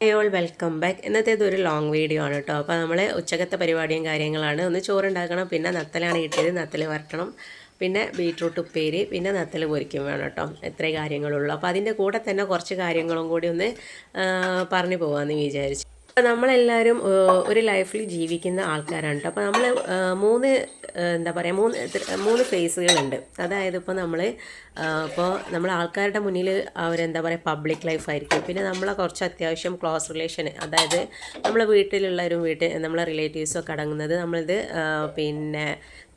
ഹേ all welcome back. ഇന്നത്തേത് ഒരു long video ആണ് കേട്ടോ. അപ്പോൾ നമ്മൾ ഉച്ചക്കത്തെ പരിപാടിയും കാര്യങ്ങളാണ്. ഒന്ന് ചോറുണ്ടാക്കണം, പിന്നെ നത്തലാണ് കിട്ടിയത്, നത്തൽ വരട്ടണം, പിന്നെ ബീട്രൂട്ട് ഉപ്പേരി, പിന്നെ നത്തൽ പൊരിക്കും വേണം കേട്ടോ. ഇത്രയും കാര്യങ്ങളുള്ളൂ. അപ്പോൾ അതിൻ്റെ കൂടെ തന്നെ കുറച്ച് കാര്യങ്ങളും കൂടി ഒന്ന് പറഞ്ഞു പോകാമെന്ന് വിചാരിച്ചു. അപ്പോൾ നമ്മളെല്ലാവരും ഒരു ലൈഫിൽ ജീവിക്കുന്ന ആൾക്കാരാണ് കേട്ടോ. അപ്പോൾ നമ്മൾ മൂന്ന് എന്താ പറയുക മൂന്ന് ഫേസുകളുണ്ട്. അതായത് ഇപ്പോൾ നമ്മൾ ആൾക്കാരുടെ മുന്നിൽ അവരെന്താ പറയുക പബ്ലിക് ലൈഫായിരിക്കും. പിന്നെ നമ്മളെ കുറച്ച് അത്യാവശ്യം ക്ലോസ് റിലേഷൻ, അതായത് നമ്മളെ വീട്ടിലുള്ളവരും നമ്മളെ റിലേറ്റീവ്സൊക്കെ അടങ്ങുന്നത് നമ്മളിത് പിന്നെ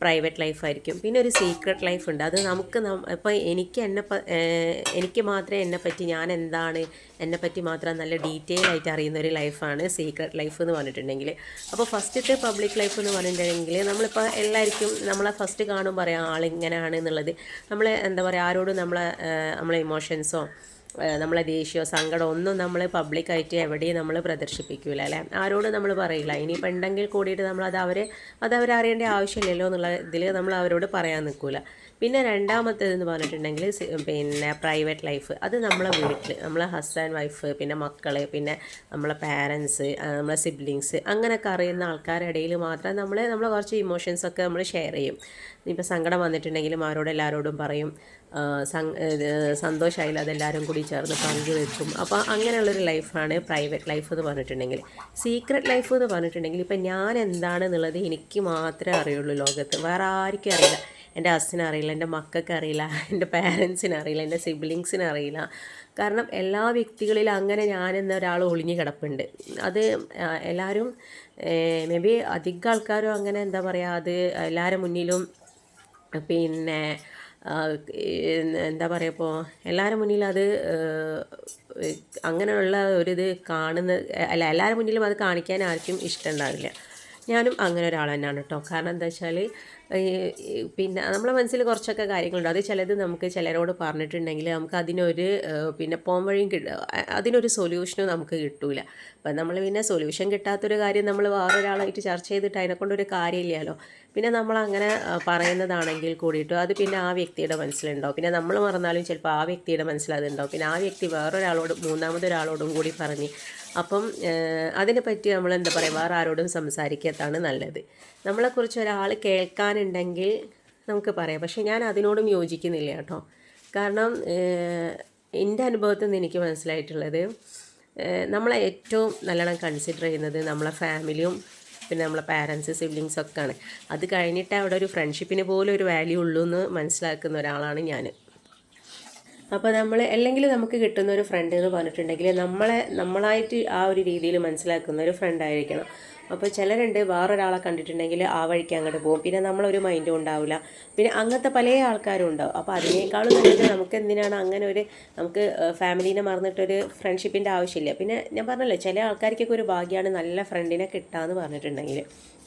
പ്രൈവറ്റ് ലൈഫായിരിക്കും. പിന്നെ ഒരു സീക്രട്ട് ലൈഫ് ഉണ്ട്. അത് നമുക്ക് ഇപ്പോൾ എനിക്ക് മാത്രമേ എന്നെപ്പറ്റി ഞാൻ എന്താണ് എന്നെപ്പറ്റി മാത്രം നല്ല ഡീറ്റെയിൽ ആയിട്ട് അറിയുന്ന ഒരു ലൈഫാണ് സീക്രട്ട് ലൈഫ് എന്ന് പറഞ്ഞിട്ടുണ്ടെങ്കിൽ. അപ്പോൾ ഫസ്റ്റത്തെ പബ്ലിക് ലൈഫ് എന്ന് പറഞ്ഞിട്ടുണ്ടെങ്കിൽ നമ്മളിപ്പോൾ എല്ലാവർക്കും നമ്മളെ ഫസ്റ്റ് കാണും പറയാം ആളിങ്ങനെയാണ് എന്നുള്ളത്. നമ്മൾ എന്താ പറയുക ആരോടും നമ്മളെ ഇമോഷൻസോ നമ്മളെ ദേഷ്യമോ സങ്കടമോ ഒന്നും നമ്മൾ പബ്ലിക്കായിട്ട് എവിടെയും നമ്മൾ പ്രദർശിപ്പിക്കില്ല അല്ലേ. ആരോടും നമ്മൾ പറയില്ല. ഇനിയിപ്പോൾ ഉണ്ടെങ്കിൽ കൂടിയിട്ട് അതവരറിയേണ്ട ആവശ്യമില്ലല്ലോ എന്നുള്ള ഇതിൽ നമ്മൾ അവരോട് പറയാൻ നിൽക്കില്ല. പിന്നെ രണ്ടാമത്തേതെന്ന് പറഞ്ഞിട്ടുണ്ടെങ്കിൽ പിന്നെ പ്രൈവറ്റ് ലൈഫ്. അത് നമ്മളെ വീട്ടിൽ നമ്മളെ ഹസ്ബൻഡ് വൈഫ്, പിന്നെ മക്കൾ, പിന്നെ നമ്മളെ പാരൻസ്, നമ്മളെ സിബ്ലിങ്സ്, അങ്ങനെയൊക്കെ അറിയുന്ന ആൾക്കാരുടെ ഇടയിൽ മാത്രം നമ്മളെ കുറച്ച് ഇമോഷൻസൊക്കെ നമ്മൾ ഷെയർ ചെയ്യും. ഇപ്പോൾ സങ്കടം വന്നിട്ടുണ്ടെങ്കിലും എല്ലാവരോടും പറയും. സന്തോഷമായില്ല അതെല്ലാവരും കൂടി ചേർന്ന് പങ്കുവെക്കും. അപ്പോൾ അങ്ങനെയുള്ളൊരു ലൈഫാണ് പ്രൈവറ്റ് ലൈഫ് എന്ന് പറഞ്ഞിട്ടുണ്ടെങ്കിൽ. സീക്രട്ട് ലൈഫ് എന്ന് പറഞ്ഞിട്ടുണ്ടെങ്കിൽ ഇപ്പം ഞാൻ എന്താണെന്നുള്ളത് എനിക്ക് മാത്രമേ അറിയുള്ളൂ ലോകത്ത്. വേറെ ആർക്കും അറിയില്ല. എൻ്റെ ഹസ്സിന് അറിയില്ല, എൻ്റെ മക്കൾക്ക് അറിയില്ല, എൻ്റെ പാരൻസിന് അറിയില്ല, എൻ്റെ സിബ്ലിങ്സിന് അറിയില്ല. കാരണം എല്ലാ വ്യക്തികളിലും അങ്ങനെ ഞാനെന്ന ഒരാൾ ഒളിഞ്ഞു കിടപ്പുണ്ട്. അത് എല്ലാവരും മേ ബി അധികം ആൾക്കാരും അങ്ങനെ എന്താ പറയുക അത് എല്ലാവരുടെ മുന്നിലും പിന്നെ എന്താ പറയുക ഇപ്പോൾ എല്ലാവരുടെ മുന്നിലും അത് അങ്ങനെയുള്ള ഒരിത് എല്ലാവരുടെ മുന്നിലും അത് കാണിക്കാൻ ആർക്കും ഇഷ്ടമുണ്ടാവില്ല. ഞാനും അങ്ങനെ ഒരാൾ തന്നെയാണ് കേട്ടോ. കാരണം എന്താ വെച്ചാൽ പിന്നെ നമ്മളെ മനസ്സിൽ കുറച്ചൊക്കെ കാര്യങ്ങളുണ്ട്. അത് ചിലത് നമുക്ക് ചിലരോട് പറഞ്ഞിട്ടുണ്ടെങ്കിൽ നമുക്ക് അതിനൊരു പിന്നെ പോംവഴിയും അതിനൊരു സൊല്യൂഷനും നമുക്ക് കിട്ടൂല. അപ്പം നമ്മൾ പിന്നെ സൊല്യൂഷൻ കിട്ടാത്തൊരു കാര്യം നമ്മൾ വേറൊരാളായിട്ട് ചർച്ച ചെയ്തിട്ട് അതിനെക്കൊണ്ടൊരു കാര്യമില്ലല്ലോ. പിന്നെ നമ്മളങ്ങനെ പറയുന്നതാണെങ്കിൽ കൂടിയിട്ട് അത് പിന്നെ ആ വ്യക്തിയുടെ മനസ്സിലുണ്ടാവും. പിന്നെ നമ്മൾ മറന്നാലും ചിലപ്പോൾ ആ വ്യക്തിയുടെ മനസ്സിലതുണ്ടാവും. പിന്നെ ആ വ്യക്തി മൂന്നാമതൊരാളോടും കൂടി പറഞ്ഞ് അപ്പം അതിനെപ്പറ്റി നമ്മൾ എന്താ പറയുക വേറെ ആരോടും സംസാരിക്കാത്തതാണ് നല്ലത്. നമ്മളെക്കുറിച്ച് ഒരാൾ കേൾക്കാനുണ്ടെങ്കിൽ നമുക്ക് പറയാം. പക്ഷേ ഞാൻ അതിനോടും യോജിക്കുന്നില്ല കേട്ടോ. കാരണം എൻ്റെ അനുഭവത്തിൽ നിന്ന് എനിക്ക് മനസ്സിലായിട്ടുള്ളത് നമ്മളെ ഏറ്റവും നല്ലോണം കൺസിഡർ ചെയ്യുന്നത് നമ്മളെ ഫാമിലിയും പിന്നെ നമ്മളെ പാരൻസ് സിബ്ലിങ്സൊക്കെയാണ്. അത് കഴിഞ്ഞിട്ട് അവിടെ ഒരു ഫ്രണ്ട്ഷിപ്പിന് പോലും ഒരു വാല്യൂ ഉള്ളൂ എന്ന് മനസ്സിലാക്കുന്ന ഒരാളാണ് ഞാൻ. അപ്പോൾ അല്ലെങ്കിൽ നമുക്ക് കിട്ടുന്ന ഒരു ഫ്രണ്ട് എന്ന് പറഞ്ഞിട്ടുണ്ടെങ്കിൽ നമ്മളായിട്ട് ആ ഒരു രീതിയിൽ മനസ്സിലാക്കുന്ന ഒരു ഫ്രണ്ടായിരിക്കണം. അപ്പോൾ ചിലരുണ്ട് വേറൊരാളെ കണ്ടിട്ടുണ്ടെങ്കിൽ ആ വഴിക്ക് അങ്ങോട്ട് പോകും. പിന്നെ നമ്മളൊരു മൈൻഡും ഉണ്ടാവില്ല. പിന്നെ അങ്ങനത്തെ പല ആൾക്കാരും ഉണ്ടാവും. അപ്പോൾ അതിനേക്കാളും നല്ലത് നമുക്ക് എന്തിനാണ് നമുക്ക് ഫാമിലീനെ മറന്നിട്ടൊരു ഫ്രണ്ട്ഷിപ്പിൻ്റെ ആവശ്യമില്ല. പിന്നെ ഞാൻ പറഞ്ഞല്ലോ ചില ആൾക്കാർക്കൊക്കെ ഒരു ഭാഗ്യമാണ് നല്ല ഫ്രണ്ടിനെ കിട്ടാമെന്ന് പറഞ്ഞിട്ടുണ്ടെങ്കിൽ.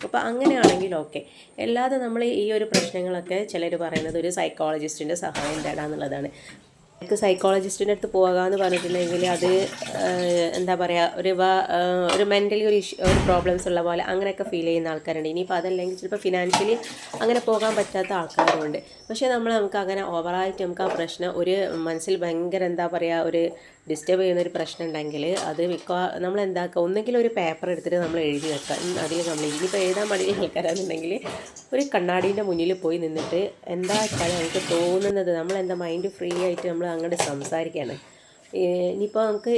അപ്പോൾ അങ്ങനെയാണെങ്കിൽ ഓക്കെ. അല്ലാതെ നമ്മൾ ഈ ഒരു പ്രശ്നങ്ങളൊക്കെ ചിലർ പറയുന്നത് ഒരു സൈക്കോളജിസ്റ്റിൻ്റെ സഹായം തേടാന്നുള്ളതാണ്. എനിക്ക് സൈക്കോളജിസ്റ്റിൻ്റെ അടുത്ത് പോകാമെന്ന് പറഞ്ഞിട്ടുണ്ടെങ്കിൽ അത് എന്താ പറയുക ഒരു മെൻ്റലി ഒരു പ്രോബ്ലംസ് ഉള്ള പോലെ അങ്ങനെയൊക്കെ ഫീൽ ചെയ്യുന്ന ആൾക്കാരുണ്ട്. ഇനിയിപ്പോൾ അതല്ലെങ്കിൽ ചിലപ്പോൾ ഫിനാൻഷ്യലി അങ്ങനെ പോകാൻ പറ്റാത്ത ആൾക്കാരുമുണ്ട്. പക്ഷേ നമുക്ക് അങ്ങനെ ഓവറായിട്ട് നമുക്ക് ആ പ്രശ്നം ഒരു മനസ്സിൽ ഭയങ്കര എന്താ പറയുക ഒരു ഡിസ്റ്റർബ് ചെയ്യുന്നൊരു പ്രശ്നം ഉണ്ടെങ്കിൽ അത് നമ്മളെന്താക്കുക ഒന്നെങ്കിൽ ഒരു പേപ്പർ എടുത്തിട്ട് നമ്മൾ എഴുതി വെക്കുക. അതിൽ നമ്മൾ ഇനിയിപ്പോൾ എഴുതാൻ മടിയുള്ള ആൾക്കാരാണെന്നുണ്ടെങ്കിൽ ഒരു കണ്ണാടീൻ്റെ മുന്നിൽ പോയി നിന്നിട്ട് എന്താ വെച്ചാൽ നമുക്ക് തോന്നുന്നത് നമ്മളെന്താ മൈൻഡ് ഫ്രീ ആയിട്ട് നമ്മൾ അങ്ങോട്ട് സംസാരിക്കുകയാണ്. ഇനിയിപ്പോൾ നമുക്ക്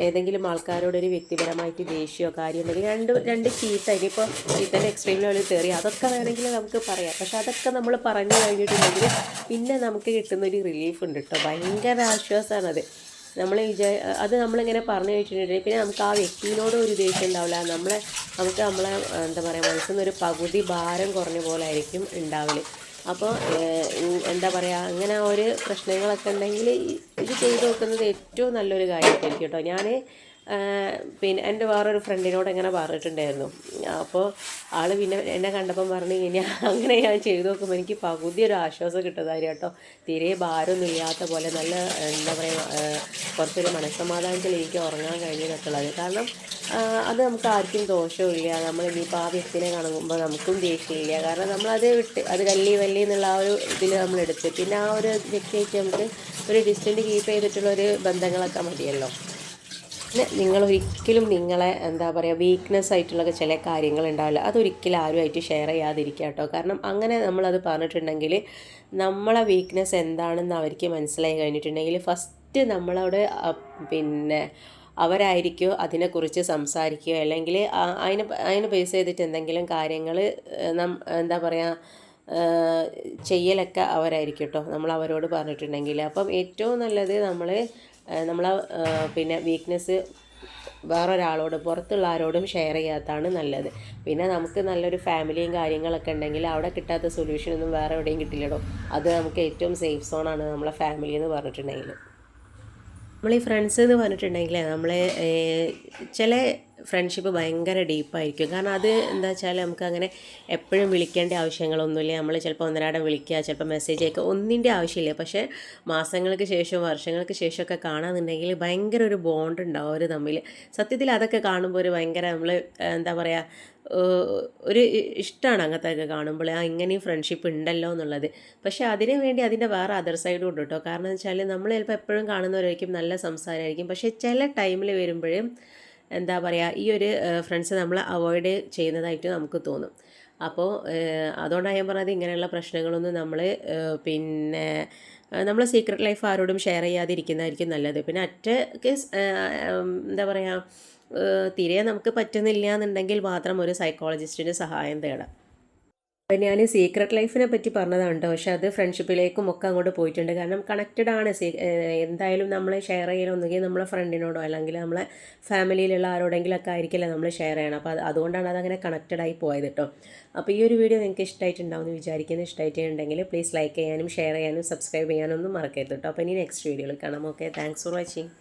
ഏതെങ്കിലും ആൾക്കാരോടൊരു വ്യക്തിപരമായിട്ട് ദേഷ്യമോ കാര്യം ഉണ്ടെങ്കിൽ രണ്ട് ചീത്ത ഇനിയിപ്പോൾ ചീത്തൻ്റെ എക്സ്ട്രീം ലെവലിൽ കയറി അതൊക്കെ വേണമെങ്കിൽ നമുക്ക് പറയാം. പക്ഷെ അതൊക്കെ നമ്മൾ പറഞ്ഞു കഴിഞ്ഞിട്ടുണ്ടെങ്കിൽ പിന്നെ നമുക്ക് കിട്ടുന്നൊരു റിലീഫ് ഉണ്ട് കേട്ടോ. ഭയങ്കര ആശ്വാസമാണത്. അത് നമ്മളിങ്ങനെ പറഞ്ഞു വെച്ചിട്ടുണ്ടെങ്കിൽ പിന്നെ നമുക്ക് ആ വ്യക്തിയോട് ഒരു ദേഷ്യം ഉണ്ടാവില്ല. നമുക്ക് നമ്മളെ എന്താ പറയുക മനസ്സിൽ നിന്നൊരു പകുതി ഭാരം കുറഞ്ഞ പോലെ ആയിരിക്കും ഉണ്ടാവല്. അപ്പോൾ എന്താ പറയുക അങ്ങനെ ഒരു പ്രശ്നങ്ങളൊക്കെ ഉണ്ടെങ്കിൽ ഇത് ചെയ്ത് നോക്കുന്നത് ഏറ്റവും നല്ലൊരു കാര്യമായിരിക്കും കേട്ടോ. ഞാൻ പിന്നെ എൻ്റെ വേറൊരു ഫ്രണ്ടിനോട് എങ്ങനെ പറഞ്ഞിട്ടുണ്ടായിരുന്നു. അപ്പോൾ ആൾ പിന്നെ എന്നെ കണ്ടപ്പം പറഞ്ഞു കഴിഞ്ഞാൽ അങ്ങനെ ഞാൻ ചെയ്തു നോക്കുമ്പോൾ എനിക്ക് പകുതി ഒരു ആശ്വാസം കിട്ടുന്നതായിരുന്നു കേട്ടോ. തീരെ ഭാരമൊന്നും ഇല്ലാത്ത പോലെ നല്ല എന്താ പറയുക കുറച്ചൊരു മനസ്സമാധാനത്തിൽ എനിക്ക് ഉറങ്ങാൻ കഴിഞ്ഞെന്നൊക്കെയുള്ളത്. കാരണം അത് നമുക്ക് ആർക്കും ദോഷമില്ല. ഇനിയിപ്പോൾ ആ വ്യക്തിനെ കാണുമ്പോൾ നമുക്കും ദേഷ്യമില്ല. കാരണം നമ്മളത് അത് വല്ലി എന്നുള്ള ആ ഒരു ഇതിൽ നമ്മളെടുത്ത് പിന്നെ ആ ഒരു വ്യക്തിയായിട്ട് നമുക്ക് ഒരു ഡിസ്റ്റൻറ്റ് കീപ്പ് ചെയ്തിട്ടുള്ളൊരു ബന്ധങ്ങളൊക്കെ മതിയല്ലോ. പിന്നെ നിങ്ങളൊരിക്കലും നിങ്ങളെ എന്താ പറയുക വീക്ക്നെസ് ആയിട്ടുള്ള ചില കാര്യങ്ങളുണ്ടാവില്ല, അതൊരിക്കലും ആരുമായിട്ട് ഷെയർ ചെയ്യാതിരിക്കുക കേട്ടോ. കാരണം അങ്ങനെ നമ്മളത് പറഞ്ഞിട്ടുണ്ടെങ്കിൽ നമ്മളെ വീക്ക്നെസ് എന്താണെന്ന് അവർക്ക് മനസ്സിലായി കഴിഞ്ഞിട്ടുണ്ടെങ്കിൽ ഫസ്റ്റ് നമ്മളോട് പിന്നെ അവരായിരിക്കും അതിനെക്കുറിച്ച് സംസാരിക്കുക, അല്ലെങ്കിൽ അതിന് ബേസ് ചെയ്തിട്ട് എന്തെങ്കിലും കാര്യങ്ങൾ എന്താ പറയുക ചെയ്യലൊക്കെ അവരായിരിക്കും കേട്ടോ, നമ്മൾ അവരോട് പറഞ്ഞിട്ടുണ്ടെങ്കിൽ. അപ്പം ഏറ്റവും നല്ലത് നമ്മളെ പിന്നെ വീക്ക്നെസ് വേറൊരാളോട് പുറത്തുള്ള ആരോടും ഷെയർ ചെയ്യാത്തതാണ് നല്ലത്. പിന്നെ നമുക്ക് നല്ലൊരു ഫാമിലിയും കാര്യങ്ങളൊക്കെ ഉണ്ടെങ്കിൽ അവിടെ കിട്ടാത്ത സൊല്യൂഷനൊന്നും വേറെ എവിടെയും കിട്ടില്ലടോ. അത് നമുക്ക് ഏറ്റവും സേഫ് സോണാണ് നമ്മളെ ഫാമിലി എന്ന് പറഞ്ഞിട്ടുണ്ടെങ്കിൽ. നമ്മൾ ഈ ഫ്രണ്ട്സ് എന്ന് പറഞ്ഞിട്ടുണ്ടെങ്കിൽ നമ്മൾ ചില ഫ്രണ്ട്ഷിപ്പ് ഭയങ്കര ഡീപ്പായിരിക്കും. കാരണം അത് എന്താ വെച്ചാൽ നമുക്ക് അങ്ങനെ എപ്പോഴും വിളിക്കേണ്ട ആവശ്യങ്ങളൊന്നുമില്ല. നമ്മൾ ചിലപ്പോൾ ഒന്നരാടം വിളിക്കുക, ചിലപ്പോൾ മെസ്സേജ് അയക്കുക, ഒന്നിൻ്റെ ആവശ്യമില്ല. പക്ഷേ മാസങ്ങൾക്ക് ശേഷവും വർഷങ്ങൾക്ക് ശേഷമൊക്കെ കാണാമെന്നുണ്ടെങ്കിൽ ഭയങ്കര ഒരു ബോണ്ട് ഉണ്ടാവും അവർ തമ്മിൽ. സത്യത്തിൽ അതൊക്കെ കാണുമ്പോൾ ഒരു ഭയങ്കര നമ്മൾ എന്താ പറയുക ഒരു ഇഷ്ടമാണ് അങ്ങനത്തെയൊക്കെ കാണുമ്പോൾ. ഇങ്ങനെയും ഫ്രണ്ട്ഷിപ്പ് ഉണ്ടല്ലോ എന്നുള്ളത്. പക്ഷേ അതിനു വേണ്ടി അതിൻ്റെ വേറെ അതർ സൈഡും ഉണ്ട് കേട്ടോ. കാരണം എന്ന് വെച്ചാൽ നമ്മൾ ചിലപ്പോൾ എപ്പോഴും കാണുന്നവരായിരിക്കും, നല്ല സംസാരമായിരിക്കും. പക്ഷേ ചില ടൈമിൽ വരുമ്പോഴും എന്താ പറയുക ഈ ഒരു ഫ്രണ്ട്സ് നമ്മൾ അവോയ്ഡ് ചെയ്യുന്നതായിട്ട് നമുക്ക് തോന്നും. അപ്പോൾ അതുകൊണ്ടാണ് ഞാൻ പറഞ്ഞത് ഇങ്ങനെയുള്ള പ്രശ്നങ്ങളൊന്നും നമ്മൾ പിന്നെ നമ്മൾ സീക്രട്ട് ലൈഫ് ആരോടും ഷെയർ ചെയ്യാതിരിക്കുന്നതായിരിക്കും നല്ലത്. പിന്നെ എന്താ പറയുക തീരെ നമുക്ക് പറ്റുന്നില്ല എന്നുണ്ടെങ്കിൽ മാത്രം ഒരു സൈക്കോളജിസ്റ്റിൻ്റെ സഹായം തേടാം. അപ്പം ഞാൻ സീക്രട്ട് ലൈഫിനെ പറ്റി പറഞ്ഞതാണ് കേട്ടോ. പക്ഷേ അത് ഫ്രണ്ട്ഷിപ്പിലേക്കും ഒക്കെ അങ്ങോട്ട് പോയിട്ടുണ്ട്. കാരണം കണക്റ്റഡ് ആണ്. എന്തായാലും നമ്മൾ ഷെയർ ചെയ്യണമെന്നെങ്കിൽ നമ്മളെ ഫ്രണ്ടിനോടോ അല്ലെങ്കിൽ നമ്മളെ ഫാമിലിയിലുള്ള ആരോടെങ്കിലൊക്കെ ആയിരിക്കില്ല നമ്മൾ ഷെയർ ചെയ്യണം. അപ്പോൾ അതുകൊണ്ടാണ് അതങ്ങനെ കണക്റ്റഡായി പോയത് കേട്ടോ. അപ്പോൾ ഈ ഒരു വീഡിയോ നിങ്ങൾക്ക് ഇഷ്ടമായിട്ടുണ്ടാവും എന്ന് വിചാരിക്കുന്നു. ഇഷ്ടമായിട്ടുണ്ടെങ്കിൽ പ്ലീസ് ലൈക്ക് ചെയ്യാനും ഷെയർ ചെയ്യാനും സബ്സ്ക്രൈബ് ചെയ്യാനൊന്നും മറക്കരുത് കേട്ടോ. അപ്പോൾ ഇനി നെക്സ്റ്റ് വീഡിയോയിൽ കാണാം. Okay, thanks for watching.